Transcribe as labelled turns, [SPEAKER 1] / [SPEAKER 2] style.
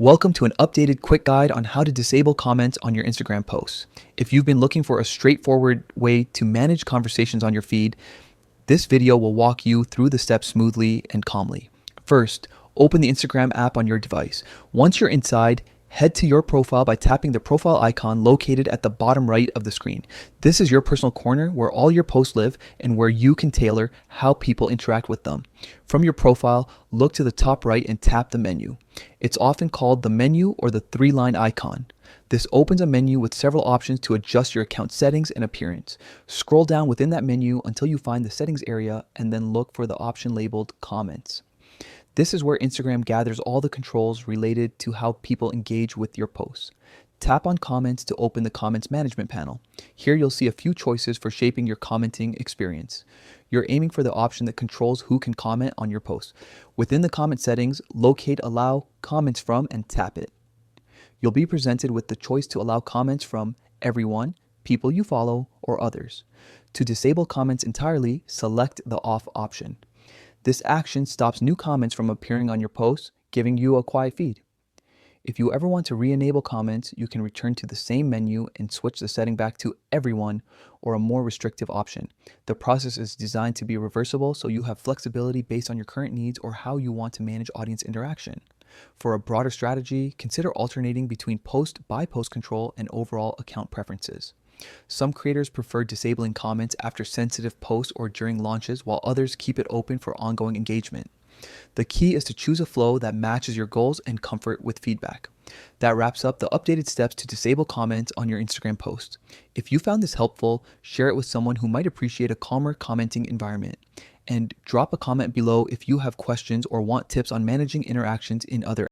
[SPEAKER 1] Welcome to an updated quick guide on how to disable comments on your Instagram posts. If you've been looking for a straightforward way to manage conversations on your feed, this video will walk you through the steps smoothly and calmly. First, open the Instagram app on your device. Once you're inside, head to your profile by tapping the profile icon located at the bottom right of the screen. This is your personal corner where all your posts live and where you can tailor how people interact with them. From your profile, look to the top right and tap the menu. It's often called the menu or the three-line icon. This opens a menu with several options to adjust your account settings and appearance. Scroll down within that menu until you find the settings area and then look for the option labeled comments. This is where Instagram gathers all the controls related to how people engage with your posts. Tap on comments to open the comments management panel. Here you'll see a few choices for shaping your commenting experience. You're aiming for the option that controls who can comment on your post. Within the comment settings, locate allow comments from and tap it. You'll be presented with the choice to allow comments from everyone, people you follow, or others. To disable comments entirely, select the off option. This action stops new comments from appearing on your post, giving you a quiet feed. If you ever want to re-enable comments, you can return to the same menu and switch the setting back to everyone or a more restrictive option. The process is designed to be reversible, so you have flexibility based on your current needs or how you want to manage audience interaction. For a broader strategy, consider alternating between post-by-post control and overall account preferences. Some creators prefer disabling comments after sensitive posts or during launches, while others keep it open for ongoing engagement. The key is to choose a flow that matches your goals and comfort with feedback. That wraps up the updated steps to disable comments on your Instagram post. If you found this helpful, share it with someone who might appreciate a calmer commenting environment. And drop a comment below if you have questions or want tips on managing interactions in other